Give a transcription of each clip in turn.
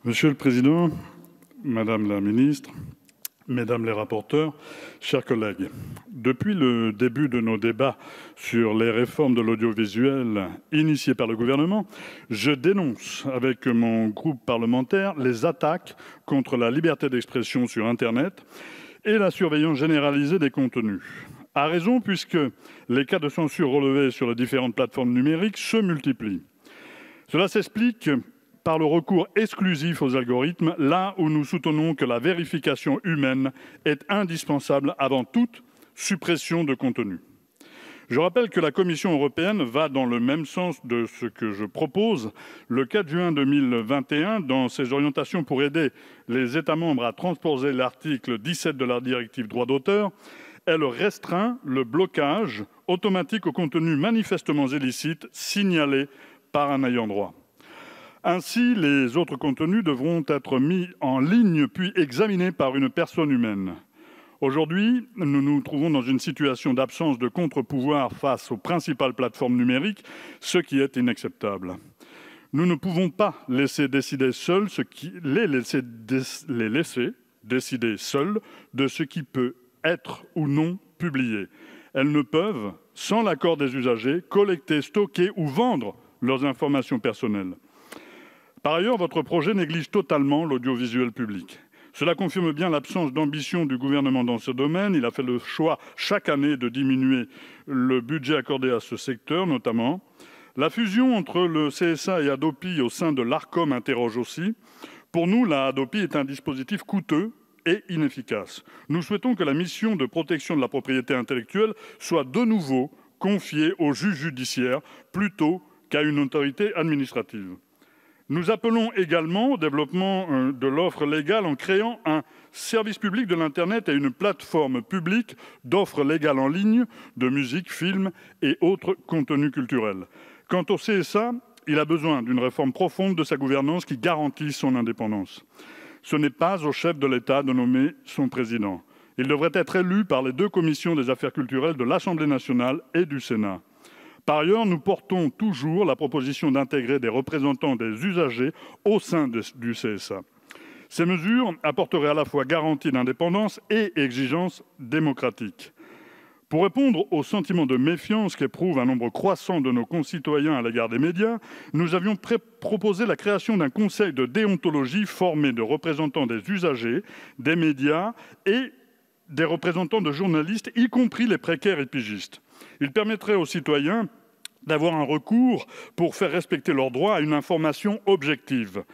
Monsieur le Président, Madame la Ministre, Mesdames les rapporteurs, chers collègues, depuis le début de nos débats sur les réformes de l'audiovisuel initiées par le gouvernement, je dénonce avec mon groupe parlementaire les attaques contre la liberté d'expression sur Internet et la surveillance généralisée des contenus. À raison, puisque les cas de censure relevés sur les différentes plateformes numériques se multiplient. Cela s'explique par le recours exclusif aux algorithmes, là où nous soutenons que la vérification humaine est indispensable avant toute suppression de contenu. Je rappelle que la Commission européenne va dans le même sens de ce que je propose le 4 juin 2021 dans ses orientations pour aider les États membres à transposer l'article 17 de la directive droit d'auteur. Elle restreint le blocage automatique aux contenus manifestement illicites signalés par un ayant droit. Ainsi, les autres contenus devront être mis en ligne puis examinés par une personne humaine. Aujourd'hui, nous nous trouvons dans une situation d'absence de contre-pouvoir face aux principales plateformes numériques, ce qui est inacceptable. Nous ne pouvons pas laisser décider seuls les laisser décider seuls de ce qui peut être ou non publié. Elles ne peuvent, sans l'accord des usagers, collecter, stocker ou vendre leurs informations personnelles. Par ailleurs, votre projet néglige totalement l'audiovisuel public. Cela confirme bien l'absence d'ambition du gouvernement dans ce domaine. Il a fait le choix chaque année de diminuer le budget accordé à ce secteur, notamment. La fusion entre le CSA et Hadopi au sein de l'Arcom interroge aussi. Pour nous, la Hadopi est un dispositif coûteux et inefficace. Nous souhaitons que la mission de protection de la propriété intellectuelle soit de nouveau confiée au juge judiciaire plutôt qu'à une autorité administrative. Nous appelons également au développement de l'offre légale en créant un service public de l'Internet et une plateforme publique d'offres légales en ligne de musique, films et autres contenus culturels. Quant au CSA, il a besoin d'une réforme profonde de sa gouvernance qui garantisse son indépendance. Ce n'est pas au chef de l'État de nommer son président. Il devrait être élu par les deux commissions des affaires culturelles de l'Assemblée nationale et du Sénat. Par ailleurs, nous portons toujours la proposition d'intégrer des représentants des usagers au sein du CSA. Ces mesures apporteraient à la fois garantie d'indépendance et exigence démocratique. Pour répondre au sentiment de méfiance qu'éprouve un nombre croissant de nos concitoyens à l'égard des médias, nous avions proposé la création d'un conseil de déontologie formé de représentants des usagers, des médias et des représentants de journalistes, y compris les précaires et pigistes. Il permettrait aux citoyens d'avoir un recours pour faire respecter leurs droits à une information objective.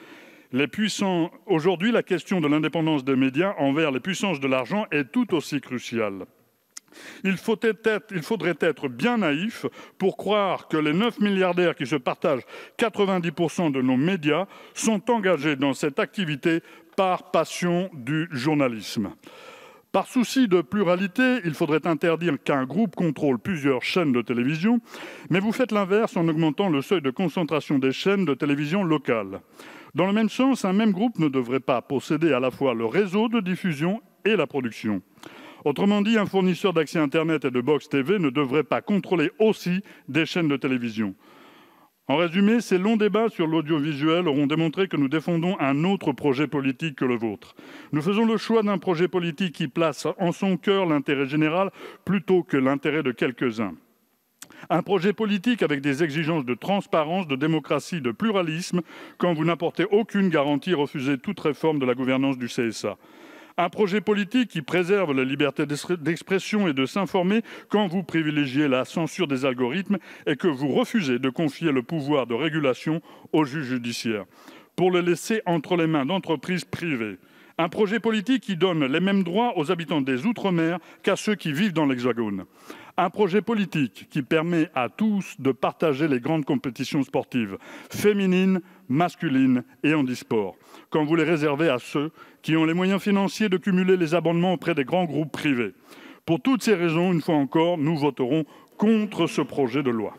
Aujourd'hui, la question de l'indépendance des médias envers les puissances de l'argent est tout aussi cruciale. Il faudrait être bien naïf pour croire que les 9 milliardaires qui se partagent 90% de nos médias sont engagés dans cette activité par passion du journalisme. Par souci de pluralité, il faudrait interdire qu'un groupe contrôle plusieurs chaînes de télévision, mais vous faites l'inverse en augmentant le seuil de concentration des chaînes de télévision locales. Dans le même sens, un même groupe ne devrait pas posséder à la fois le réseau de diffusion et la production. Autrement dit, un fournisseur d'accès Internet et de box TV ne devrait pas contrôler aussi des chaînes de télévision. En résumé, ces longs débats sur l'audiovisuel auront démontré que nous défendons un autre projet politique que le vôtre. Nous faisons le choix d'un projet politique qui place en son cœur l'intérêt général plutôt que l'intérêt de quelques-uns. Un projet politique avec des exigences de transparence, de démocratie, de pluralisme, quand vous n'apportez aucune garantie, refusez toute réforme de la gouvernance du CSA. Un projet politique qui préserve la liberté d'expression et de s'informer quand vous privilégiez la censure des algorithmes et que vous refusez de confier le pouvoir de régulation au juge judiciaire pour le laisser entre les mains d'entreprises privées. Un projet politique qui donne les mêmes droits aux habitants des Outre-mer qu'à ceux qui vivent dans l'Hexagone. Un projet politique qui permet à tous de partager les grandes compétitions sportives, féminines, masculines et handisport, quand vous les réservez à ceux qui ont les moyens financiers de cumuler les abonnements auprès des grands groupes privés. Pour toutes ces raisons, une fois encore, nous voterons contre ce projet de loi.